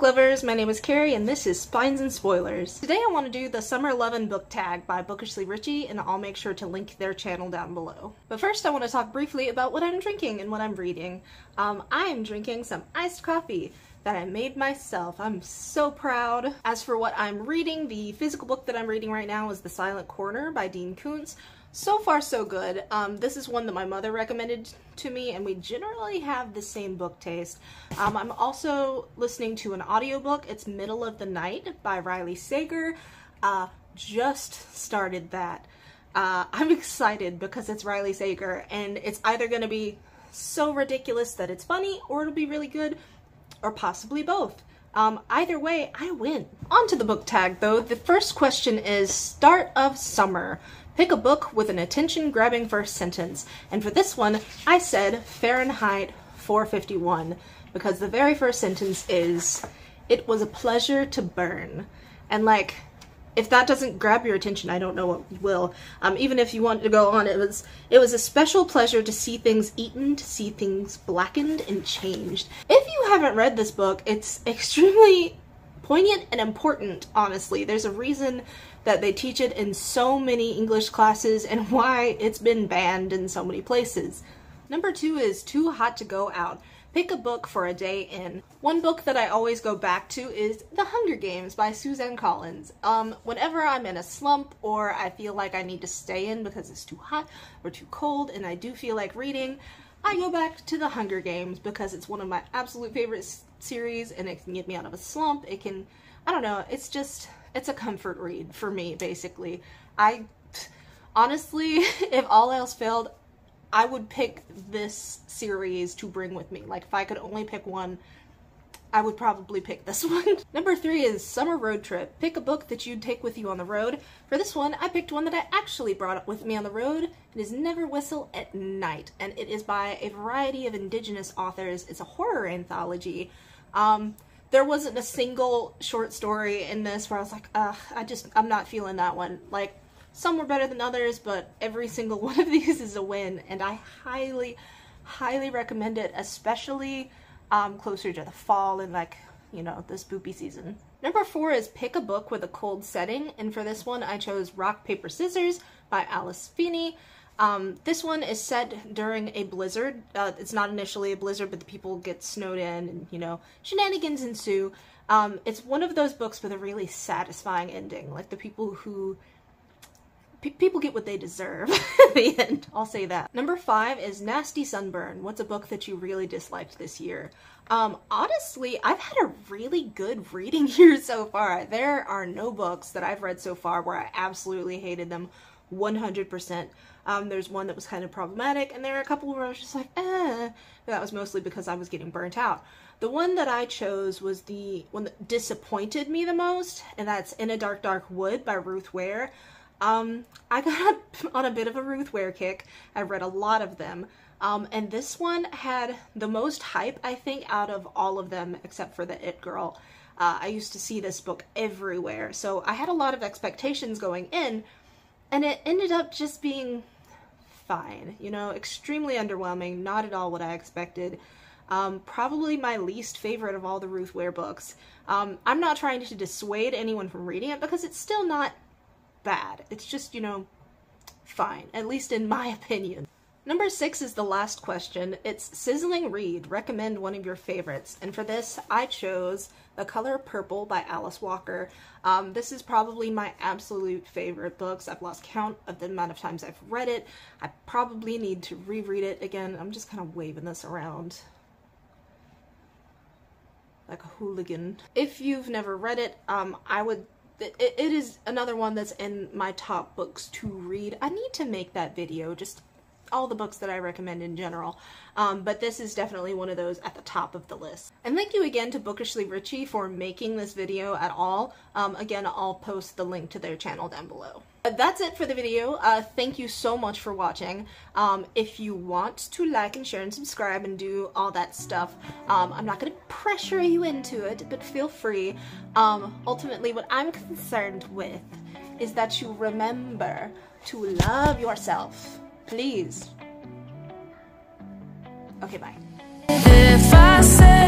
Lovers, my name is Carrie and this is Spines and Spoilers. Today I want to do the Summer Lovin Booktag by Bookishly Richie, and I'll make sure to link their channel down below. But first I want to talk briefly about what I'm drinking and what I'm reading. I am drinking some iced coffee that I made myself. I'm so proud. As for what I'm reading, the physical book that I'm reading right now is The Silent Corner by Dean Koontz. So far so good. This is one that my mother recommended to me and we generally have the same book taste. I'm also listening to an audiobook. It's Middle of the Night by Riley Sager. Just started that. I'm excited because it's Riley Sager and it's either going to be so ridiculous that it's funny or it'll be really good or possibly both. Either way, I win. On to the book tag though. The first question is Start of Summer. Pick a book with an attention-grabbing first sentence. And for this one, I said Fahrenheit 451 because the very first sentence is, "It was a pleasure to burn." And like, if that doesn't grab your attention, I don't know what will. Even if you want to go on, it was a special pleasure to see things eaten, to see things blackened and changed. If you haven't read this book, it's extremely poignant and important, honestly. There's a reason that they teach it in so many English classes and why it's been banned in so many places. Number 2 is Too Hot to Go Out. Pick a book for a day in. One book that I always go back to is The Hunger Games by Suzanne Collins. Whenever I'm in a slump or I feel like I need to stay in because it's too hot or too cold and I do feel like reading, I go back to The Hunger Games because it's one of my absolute favorite series and it can get me out of a slump. It can, I don't know, it's a comfort read for me, basically. Honestly, if all else failed, I would pick this series to bring with me. Like, if I could only pick one, I would probably pick this one. Number 3 is Summer Road Trip. Pick a book that you'd take with you on the road. For this one, I picked one that I actually brought with me on the road. It is Never Whistle at Night, and it is by a variety of Indigenous authors. It's a horror anthology. There wasn't a single short story in this where I was like, I'm not feeling that one. Like, some were better than others, but every single one of these is a win, and I highly, highly recommend it, especially closer to the fall and, like, you know, the spoopy season. Number 4 is Pick a Book with a Cold Setting, and for this one I chose Rock, Paper, Scissors by Alice Feeney. This one is set during a blizzard. It's not initially a blizzard, but the people get snowed in and, you know, shenanigans ensue. It's one of those books with a really satisfying ending. Like, the people get what they deserve at the end. I'll say that. Number 5 is Nasty Sunburn. What's a book that you really disliked this year? Honestly, I've had a really good reading year so far. There are no books that I've read so far where I absolutely hated them 100%. There's one that was kind of problematic, and there are a couple where I was just like, but that was mostly because I was getting burnt out. The one that I chose was the one that disappointed me the most, and that's In a Dark, Dark Wood by Ruth Ware. I got on a bit of a Ruth Ware kick. I read a lot of them, and this one had the most hype, I think, out of all of them, except for the It Girl. I used to see this book everywhere, so I had a lot of expectations going in, and it ended up just being fine, you know, extremely underwhelming, not at all what I expected. Probably my least favorite of all the Ruth Ware books. I'm not trying to dissuade anyone from reading it because it's still not bad. It's just, you know, fine, at least in my opinion. Number 6 is the last question. It's Sizzling Read. Recommend one of your favorites. And for this, I chose The Color Purple by Alice Walker. This is probably my absolute favorite books. I've lost count of the amount of times I've read it. I probably need to reread it again. I'm just kind of waving this around like a hooligan. If you've never read it, it is another one that's in my top books to read. I need to make that video, just all the books that I recommend in general, but this is definitely one of those at the top of the list. And thank you again to Bookishly Richie for making this video at all. Again, I'll post the link to their channel down below. That's it for the video. Thank you so much for watching. If you want to like and share and subscribe and do all that stuff, I'm not going to pressure you into it, but feel free. Ultimately, what I'm concerned with is that you remember to love yourself. Please. Okay, bye. If I say